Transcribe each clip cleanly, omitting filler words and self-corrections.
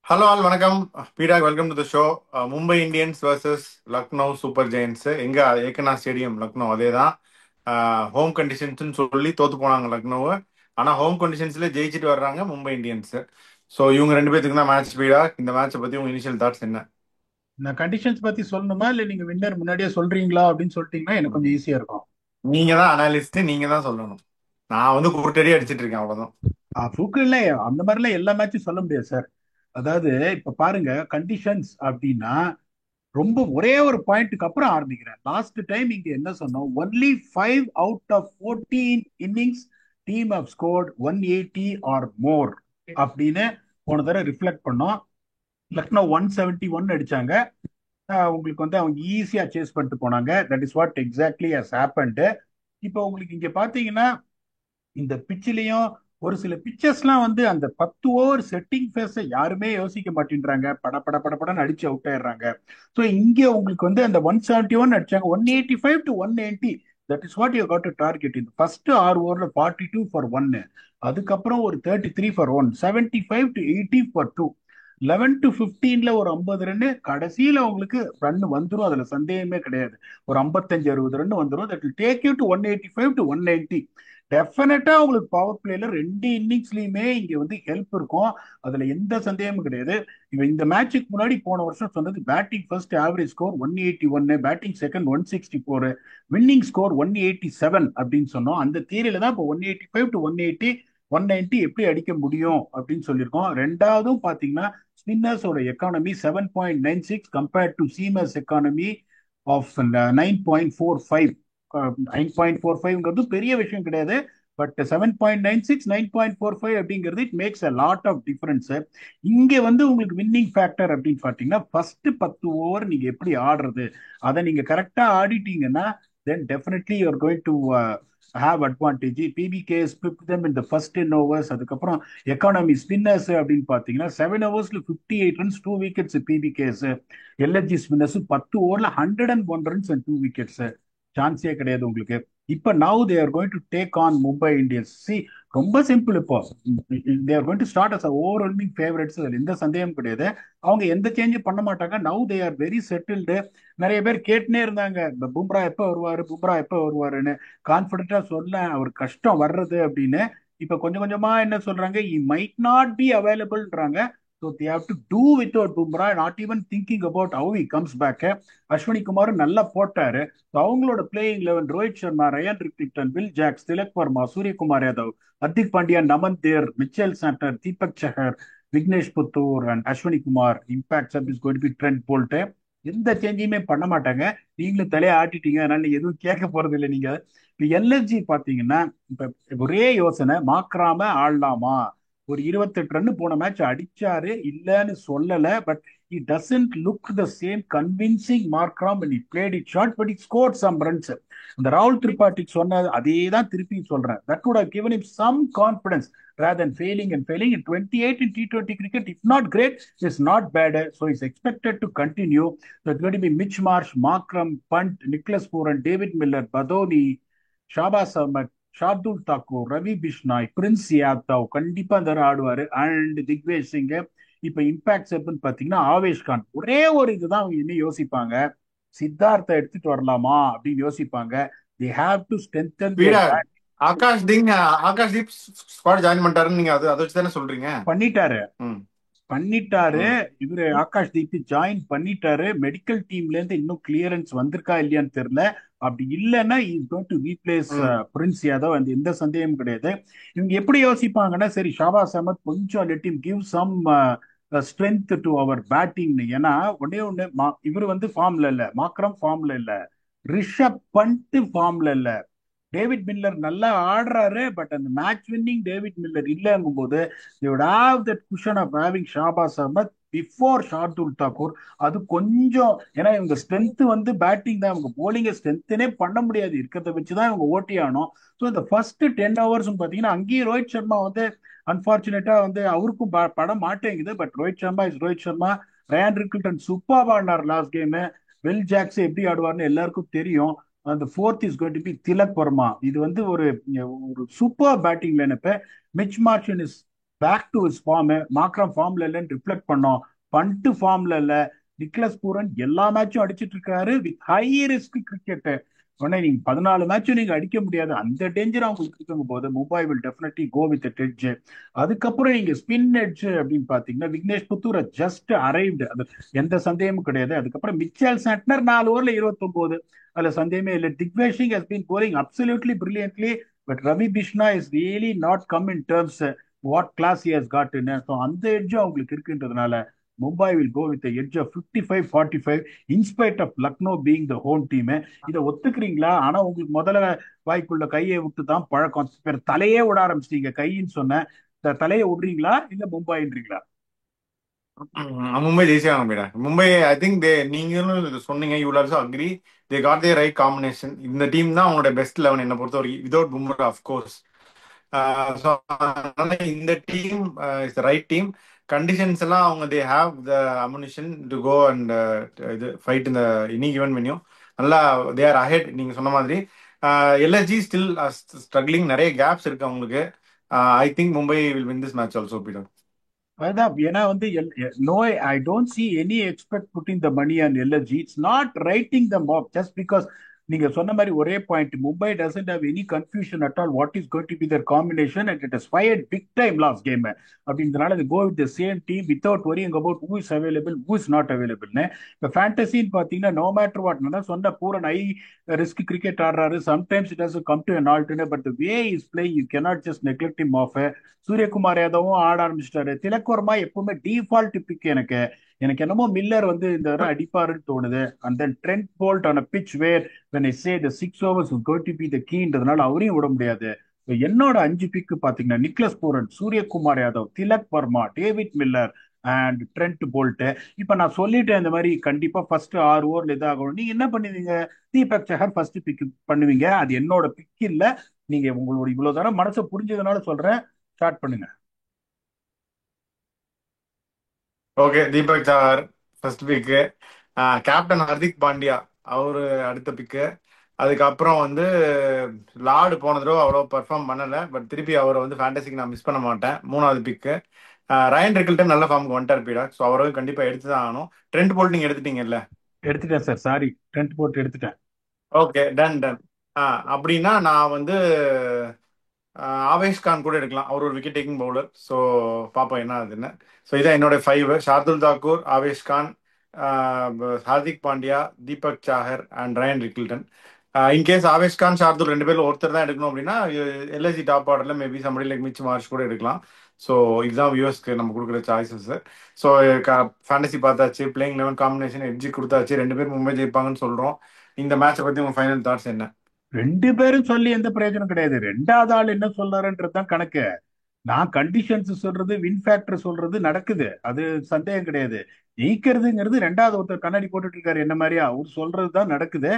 Hello all வணக்கம். பீடாக் welcome to the show. Mumbai Indians versus Lucknow super giants. எங்க Ekana stadium Lucknow அதே தான். ஹோம் கண்டிஷன்ஸ்னு சொல்லி தோத்து போனாங்க லக்னோவை. ஆனால் ஹோம் கண்டிஷன்ஸ்ல ஜெயிச்சுட்டு வர்றாங்க மும்பை இந்தியன்ஸ். ஸோ இவங்க ரெண்டு பேத்துக்கு தான் மேட்ச். பீடாக், இந்த மேட்சை பற்றி உங்க இனிஷியல் தாட்ஸ் என்ன? நான் கண்டிஷன்ஸ் பத்தி சொல்லணுமா இல்ல நீங்க வின்னர் முன்னாடியே சொல்றீங்களா அப்படின்னு சொல்லிட்டீங்கன்னா எனக்கு கொஞ்சம் ஈஸியா இருக்கும். நீங்க தான் அனாலிஸ்ட், நீங்க தான் சொல்லணும். நான் வந்து குருட்டடி அடிச்சிட்டு இருக்கேன், அவ்வளவுதான். ஃபுக்கு இல்ல, அந்த மாதிரிலாம் எல்லா மேட்சும் சொல்ல முடியாது சார். அதாவது இப்ப பாருங்க, கண்டிஷன்ஸ் அப்படின்னா ரொம்ப ஒரே ஒரு பாயிண்ட்டுக்கு அப்புறம் ஆரம்பிக்கிறேன். லாஸ்ட் டைம் இங்க என்ன சொன்னோம்? Only 5 out of 14 innings team have scored 180 or more அப்படின்னு போன தடவை ரிஃப்ளெக்ட் பண்ணோம். லக்னோ 171 அடிச்சாங்க. உங்களுக்கு வந்து அவங்க ஈஸியா சேஸ் பண்ணிட்டு போனாங்க. That is what exactly has happened. இப்போ உங்களுக்கு இங்க பாத்தீங்கன்னா இந்த பிச்சிலையும் ஒரு சில பிச்சர்ஸ்லாம் வந்து அந்த 10 ஓவர் செட்டிங் ஃபேஸை யாருமே யோசிக்க மாட்டேன்றாங்க. பட பட பட படன்னு அடிச்சு அவுட் ஆயிடுறாங்க. ஸோ இங்க உங்களுக்கு வந்து அந்த 171 அடிச்சாங்க, 185 to 190. That is what you got to target. இந்த ஃபர்ஸ்ட் 6 ஓவர்ல 42 for 1. அதுக்கப்புறம் ஒரு 33 for 1, 75 to 80 for 2, 11 to 15ல ஒரு 50 ரன். கடைசியில உங்களுக்கு ரன் வந்துடும், அதுல சந்தேகமே கிடையாது. ஒரு 55 60 ரன் வந்துடும். That will take you to 185 to 190. டெஃபினட்டா உங்களுக்கு பவர் பிளேல ரெண்டு இன்னிங்ஸ்லயுமே இங்க வந்து ஹெல்ப் இருக்கும். அதுல எந்த சந்தேகமும் கிடையாது. இவன் இந்த மேட்சுக்கு முன்னாடி போன வருஷம் சொன்னது batting first average score 181, batting second 164, winning score 187 அப்படின்னு சொன்னோம். அந்த தியரியில தான் இப்போ 185 to 180 190 எப்படி அடிக்க முடியும் அப்படின்னு சொல்லியிருக்கோம். ரெண்டாவதும் பாத்தீங்கன்னா ஸ்பின்னர்ஸோட economy 7.96 compared to seamers economy of 9.45. 9.45ங்கிறது பெரிய விஷயம் கிடையாது. பட் 7.96 9.45 அப்படிங்கிறது it makes a lot of difference. இங்க வந்து உங்களுக்கு வின்னிங் ஃபேக்டர் அப்படின்னு பாத்தீங்கன்னா ஃபர்ஸ்ட் 10 ஓவர் நீங்க எப்படி ஆடுறது, அதை நீங்க கரெக்டா ஆடிட்டீங்கன்னா then definitely you are going to have advantage. PBK spin them in the first 10 overs. அதுக்கப்புறம் எக்கானமி ஸ்பின்னர்ஸ் அப்படின்னு பாத்தீங்கன்னா 7 ஓவர்ஸ்ல 58 runs, 2 wickets PBKS. LSG spinners 10 ஓவர்ல 101 ரன்ஸ் அண்ட் 2 விக்கெட்ஸ். சான்ஸே கிடையாது உங்களுக்கு. இப்ப now they are going to take on Mumbai Indians. See, ரொம்ப சிம்பிள். இப்போ they are going to start as overwhelming favourites, அதுல எந்த சந்தேகமும் கிடையாது. அவங்க எந்த சேஞ்சும் பண்ண மாட்டாங்க. Now they are very settled. நிறைய பேர் கேட்டுனே இருந்தாங்க, இந்த பும்ரா எப்ப வருவாரு, பும்ரா எப்ப வருவாருன்னு. கான்பிடண்டா சொல்ல அவர் கஷ்டம் வர்றது அப்படின்னு. இப்ப கொஞ்சம் கொஞ்சமா என்ன சொல்றாங்க, இ மைட் நாட் பி அவைலபிள்ன்றாங்க. So they have to do without Bumrah, not even thinking about how he comes back. Ashwani Kumar நல்லா போட்டாரு. So அவங்களோட playing eleven Rohit Sharma, Ryan Rickelton, Will Jacks, Tilak Varma, Suryakumar Yadav, Hardik Pandya, Naman Dhir, Mitchell Santner, Deepak Chahar, Vignesh Puthur and Ashwani Kumar. Impact sub is going to be Trent Boult. எந்த சேஞ்சையுமே பண்ண மாட்டாங்க. நீங்களும் தலையை ஆட்டிட்டீங்க, அதனால நீங்க எதுவும் கேட்க போறது இல்லை. நீங்க இப்ப எல்எஸ்ஜி பாத்தீங்கன்னா இப்ப ஒரே யோசனை, மாக்ராம ஆடலாமா? ஒரு 28 ரன் போன மேட்ச் அடிச்சாரு, இல்லன்னு சொல்லல. But he doesn't look the same convincing Markram when he played it short, but he scored some runs. இந்த ராகுல் திரிபாட்டி சொன்ன அதே தான் திருப்பி சொல்றேன். That would have given him some confidence rather than failing and failing. In 28 in T20 cricket, if not great, is not bad. So he's expected to continue. So it's going to be Mitch Marsh, Markram, Punt, Nicholas Pooran, David Miller, Badoni, Shahbaz Ahmed, Shardul Thakur, Ravi Bishnoi, Prince Yadav கண்டிப்பா அந்த ஆடுவாரு. And Digvesh Singh. இப்ப impact செப்னு பாத்தீங்கன்னா ஆவேஷ் கான். ஒரே ஒரு இதுதான் அவங்க இன்னும் யோசிப்பாங்க, சித்தார்த்தை எடுத்துட்டு வரலாமா அப்படின்னு யோசிப்பாங்க. they have to strengthen their பீடாக், back. Akash Deep squad join பண்ணிட்டாருன்னு நீங்க அதை வச்சு தானே சொல்றீங்க? பண்ணிட்டாரு ம். பண்ணிட்டாரு ம். இவரு ஆகாஷ் தீப் ஜாயின் பண்ணிட்டாரு. மெடிக்கல் டீம்ல இருந்து இன்னும் கிளியரன்ஸ் வந்திருக்கா இல்லையான்னு தெரியல. அப்படி இல்லைன்னா இஸ் கோயிங் டு ரீப்ளேஸ் ம். பிரின்ஸ் யாதவ். அந்த எந்த சந்தேகமும் கிடையாது. இவங்க எப்படி யோசிப்பாங்கன்னா, சரி ஷாபாஸ் அஹமத் கொஞ்சம் let him give some strength to அவர் பேட்டிங். ஏன்னா ஒன்னே ஒண்ணு, இவர் வந்து ஃபார்ம்ல இல்ல, மாக்ரம் ஃபார்ம்ல இல்ல, ரிஷப் பண்ட் ஃபார்ம்ல இல்ல. டேவிட் மில்லர் நல்லா ஆடுறாரு, பட் அந்த மேட்ச் வின்னிங் டேவிட் மில்லர் இல்லங்கும் போது they would have that cushion of having Shahbaz Ahmed before Shardul Thakur. அது கொஞ்சம், ஏன்னா இவங்க ஸ்ட்ரென்த் வந்து பேட்டிங் தான், இவங்க போலிங்க ஸ்ட்ரென்த்தனே பண்ண முடியாது, இருக்கிறத வச்சுதான் இவங்க ஓட்டி ஆகணும். ஸோ இந்த ஃபர்ஸ்ட் 10 ஹவர்ஸ் பாத்தீங்கன்னா அங்கேயும் ரோஹித் சர்மா வந்து அன்பார்ச்சுனேட்டா வந்து அவருக்கும் படம் மாட்டேங்குது. But Rohit Sharma is Rohit Sharma. Ryan Rickelton super ஆடினார் லாஸ்ட் கேம். வில் ஜாக்ஸ் எப்படி ஆடுவார்னு எல்லாருக்கும் தெரியும். அந்த fourth is going to be Tilak Varma. இது வந்து ஒரு ஒரு super batting lineup. Mitch Marsh is back to his form. Markram ஃபார்ம்ல இல்லைன்னு ரிஃப்ளெக்ட் பண்ணோம். பண்ட்டு ஃபார்ம்ல இல்ல. நிக்லஸ் பூரன் எல்லா மேட்சும் அடிச்சிட்டு இருக்காரு வித் ஹை ரிஸ்க் கிரிக்கெட். உடனே நீங்க 14 மேட்சும் நீங்க அடிக்க முடியாது, அந்த டேஞ்சர் அவங்களுக்கு இருக்குங்க போது Mumbai will definitely go with edge. அதுக்கப்புறம் நீங்க ஸ்பின் எட்ஜ் அப்படின்னு பாத்தீங்கன்னா விக்னேஷ் புத்தூர் ஜஸ்ட் அரைவ்டு, அது எந்த சந்தேகமும் கிடையாது. அதுக்கப்புறம் மிச்சல் சாண்ட்னர் 4 ஓவர்ல 29, அதுல சந்தேகமே இல்லை. Digvesh Singh has been bowling absolutely brilliantly, but Ravi Bishna is really not come in terms what class he has got in. So அந்த எட்ஜும் அவங்களுக்கு இருக்குன்றதுனால Mumbai will go with edge of 55-45 in spite of Lucknow being the home team. இதை ஒத்துக்கிறீங்களா? ஆனா உங்களுக்கு முதல்ல வாய்க்குள்ள கையை விட்டு தான் பழக்கம். தலையே விட ஆரம்பிச்சிட்டீங்க. கையின்னு சொன்ன தலையை விடுறீங்களா இல்ல மும்பைன்றீங்களா? மும்பை ஜெயிச்சாங்க மேடா. மும்பை ஐ திங்க் தே, நீங்களும் இது சொன்னீங்க, you also agree, they got the right combination. இந்த டீம் தான் அவங்களோட பெஸ்ட் 11 என்னை பொறுத்த வரைக்கும், without Bumrah of course. So அதனால இந்த team is the right team. Conditions எல்லாம் அவங்க they have the ammunition to go and இது ஃபைட் இந்த எனி கிவன் வென்யூ. நல்லா தே ஆர் அஹெட் நீங்க சொன்ன மாதிரி. எல்எஸ்ஜி ஸ்டில் ஸ்ட்ரகிளிங், நிறைய கேப்ஸ் இருக்கு அவங்களுக்கு. I think Mumbai will win this match also Peter. அதான் ஏன்னா வந்து no, I don't see any expect putting the money and LSG. It's not writing them off just because. நீங்க சொன்ன மாதிரி ஒரே point, Mumbai doesn't have any confusion at all what is going to be their combination and it is fired big time last game. அப்படின்றதுனால இது go with the same team without worrying about who is available who is not அவைலபிள்னு. இப்போ ஃபேண்டசின்னு பார்த்தீங்கன்னா no matter what நான் சொன்ன Pooran high risk cricket ஆடுறாரு. Sometimes it has come to an alternate, but the way is playing you cannot just neglect him off. Suryakumar யாதவும் ஆட ஆரம்பிச்சிட்டாரு. திலக் வர்மா எப்பவுமே டிஃபால்ட் பிக். எனக்கு எனக்கு என்னமோ மில்லர் வந்து இந்த தடவை அடிப்பாருன்னு தோணுது. And then Trent Boult on pitch where when I say the 6 overs is going to be the keyன்றதுனால அவரையும் விட முடியாது. என்னோட 5 பிக் பாத்தீங்கன்னா Nicholas Pooran, Suryakumar Yadav, Tilak Varma, David Miller and Trent Boult. இப்ப நான் சொல்லிட்டேன் இந்த மாதிரி கண்டிப்பா ஃபர்ஸ்ட் 6 ஓவர்ல இதாகணும். நீங்க என்ன பண்ணுவீங்க? தீபக் சஹர் ஃபர்ஸ்ட் பிக் பண்ணுவீங்க. அது என்னோட பிக் இல்ல. நீங்க உங்களோட இவ்வளவு தூரம் மனசை புரிஞ்சதுனால சொல்றேன். ஸ்டார்ட் பண்ணுங்க. ஓகே, தீபக் சார் ஃபர்ஸ்ட் பிக்கு. கேப்டன் ஹர்திக் பாண்டியா அவரு அடுத்த பிக்கு. அதுக்கப்புறம் வந்து லார்டு போன தடவை அவ்வளோ பெர்ஃபார்ம் பண்ணல, பட் திருப்பி அவரை வந்து ஃபேண்டசிக்கு நான் மிஸ் பண்ண மாட்டேன். 3வது பிக்கு. ரயன் ரிக்கில்டன் நல்ல ஃபார்முக்கு வந்துட்டார் பீடா, ஸோ அவரை கண்டிப்பாக எடுத்து தான் ஆகணும். ட்ரெண்ட் போல்ட் நீங்க எடுத்துட்டீங்கல்ல? எடுத்துட்டேன் சார், சாரி, ட்ரெண்ட் போட்டு எடுத்துட்டேன். Okay, done done. அப்படின்னா நான் வந்து ஆவேஷ் கான் கூட எடுக்கலாம். அவர் ஒரு விக்கெட் டேக்கிங் பவுலர். ஸோ பார்ப்போம் என்ன ஆகுதுன்னு. ஸோ இதான் என்னோட 5: Shardul Thakur, Avesh Khan, Hardik Pandya, Deepak Chahar and Ryan Rickelton. In case Avesh Khan Shardul 2 பேர்ல ஒருத்தர் தான் எடுக்கணும் அப்படின்னா எல்எஸ்சி டாப் ஆர்டர்ல maybe somebody like Mitch Marsh கூட எடுக்கலாம். ஸோ இதுதான் வியூவர்ஸ்க்கு நம்ம கொடுக்குற சாய்ஸஸ். ஸோ ஃபேண்டசி பார்த்தாச்சு, பிளேயிங் 11 காம்பினேஷன் எட்ஜி கொடுத்தாச்சு, 2 பேர் மும்பை ஜெயிப்பாங்கன்னு சொல்றோம். இந்த மேட்சை பத்தி உங்க ஃபைனல் தாட்ஸ் என்ன? 2 பேரும் சொல்லி எந்த பிரயோஜனம் கிடையாது. 2வது ஆள் என்ன சொல்றாருன்றதுதான் கணக்கு. நான் கண்டிஷன்ஸ் சொல்றது, வின் ஃபேக்டர் சொல்றது நடக்குது, அது சந்தேகம் கிடையாது. ஜெயிக்கிறதுங்கிறது 2வது ஒருத்தர் கண்ணாடி போட்டுட்டு இருக்காரு என்ன மாதிரியா, அவர் சொல்றதுதான் நடக்குது.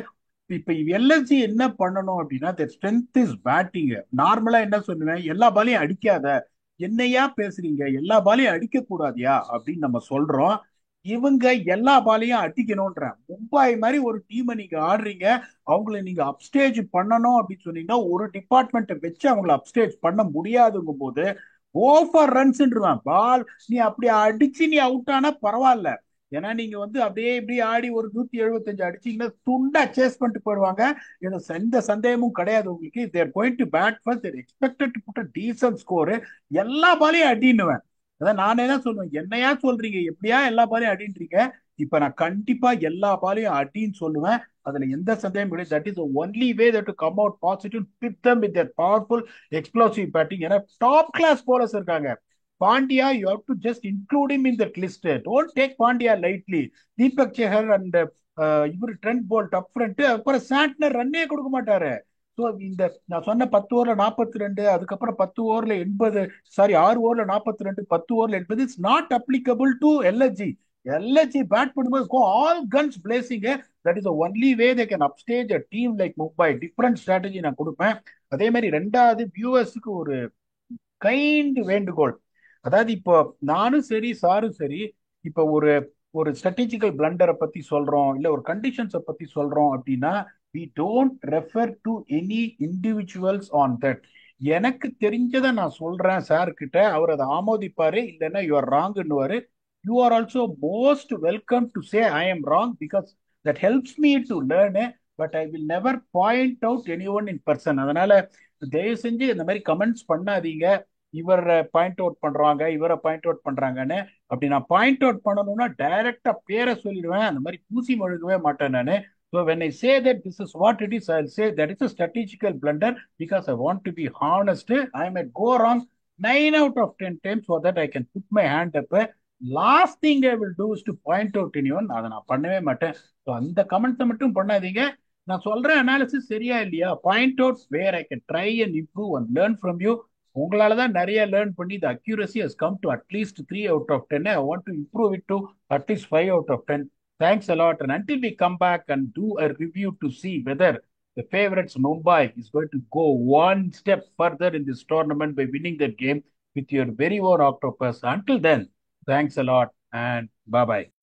இப்ப எல்எஸ்ஜி என்ன பண்ணணும் அப்படின்னா, ஸ்ட்ரென்த் இஸ் பேட்டிங். நார்மலா என்ன சொல்லுவேன், எல்லா பாலையும் அடிக்காத, என்னையா பேசுறீங்க, எல்லா பாலையும் அடிக்க கூடாதியா அப்படின்னு நம்ம சொல்றோம். இவங்க எல்லா பாலையும் அடிக்கணும்ன்ற மும்பை மாதிரி ஒரு டீமை நீங்க ஆடுறீங்க. அவங்கள நீங்க அப்ஸ்டேஜ் பண்ணணும் அப்படின்னு சொன்னீங்கன்னா ஒரு டிபார்ட்மெண்ட்டை வச்சு அவங்கள அப்ஸ்டேஜ் பண்ண முடியாதுங்கும் போது ஓவர் ரன்ஸ்ன்றான் பால். நீ அப்படி அடிச்சு நீ அவுட் ஆனா பரவாயில்ல. ஏன்னா நீங்க வந்து அப்படியே இப்படி ஆடி ஒரு 175 அடிச்சீங்கன்னா துண்டா சேஸ் பண்ணிட்டு போயிடுவாங்க. எந்த சந்தேகமும் கிடையாது உங்களுக்கு. They're going to bat first, they're expected to put a decent score. எல்லா பாலையும் அடின்னுவேன். அதான் நானே தான் சொல்லுவேன், என்னையா சொல்றீங்க, எப்படியா எல்லா பாலையும் அடின்றீங்க. இப்ப நான் கண்டிப்பா எல்லா பாலையும் அடின்னு சொல்லுவேன். அதுல எந்த சந்தேகம் கிடையாது. That is only way that to come out positive beat them with that powerful explosive batting. ஏன்னா டாப் கிளாஸ் போலர்ஸ் இருக்காங்க. Pandya, you have to just include him in that list. Don't take Pandya lightly. Deepak Chahar and இவர் Trent Boult up front. அப்புறம் Santner ரன்னே கொடுக்க மாட்டாரு. So இந்த நான் சொன்ன 10 ஓவர்ல 42, அதுக்கப்புறம் 10 ஓவர்ல 80, சாரி 6 ஓவர்ல 42, 10 ஓவர்ல 80 it's not applicable to LSG. LSG bat பண்ணும்போது go all guns blazing. That is only way they can upstage a team like Mumbai. Different strategy நான் கொடுப்பேன். அதே மாதிரி 2வது வியூவர்ஸுக்கு ஒரு கைண்ட் வேண்டுகோள். அதாவது இப்போ நானும் சரி சாரும் சரி, இப்போ ஒரு ஒரு ஸ்ட்ராட்டஜிக்கல் பிளண்டரை பத்தி சொல்றோம், இல்ல ஒரு கண்டிஷன்ஸை பத்தி சொல்றோம் அப்படின்னா we don't refer to any individuals on that. எனக்கு தெரிஞ்சதை நான் சொல்றேன் சார் கிட்ட, அவர் அதை ஆமோதிப்பாரு, இல்லைன்னா யூ ஆர் ராங்னுவாரு. You are also most welcome to say I am wrong, because that helps me to learn. But I will never point out any one in person. அதனால தயவு செஞ்சு இந்த மாதிரி கமெண்ட்ஸ் பண்ணாதீங்க. இவரை பாயிண்ட் அவுட் பண்றாங்க, இவரை பாயிண்ட் அவுட் பண்றாங்கன்னு. அப்படி நான் பாயிண்ட் அவுட் பண்ணணும்னா டைரக்டா பேரை சொல்லிடுவேன். அந்த மாதிரி பூசி மொழுகவே மாட்டேன் நான். So when I say that this is what it is, I'll say that it's a strategical blunder, because I want to be honest. I might go wrong 9 out of 10 times, so that I can put my hand up. Last thing I will do is to point out anyone. அதை நான் பண்ணவே மாட்டேன். So அந்த கமெண்ட்ஸை மட்டும் பண்ணாதீங்க. நான் சொல்ற அனாலிசிஸ் சரியா இல்லையா, point out where I can try and improve and learn from you. உங்களால தான் நிறைய லேர்ன் பண்ணி the accuracy has come to at least 3 out of 10. I want to improve it to at least 5 out of 10. Thanks a lot. And until we come back and do a review to see whether the favorites Mumbai is going to go one step further in this tournament by winning that game with your very own Octopus. Until then, thanks a lot and bye bye.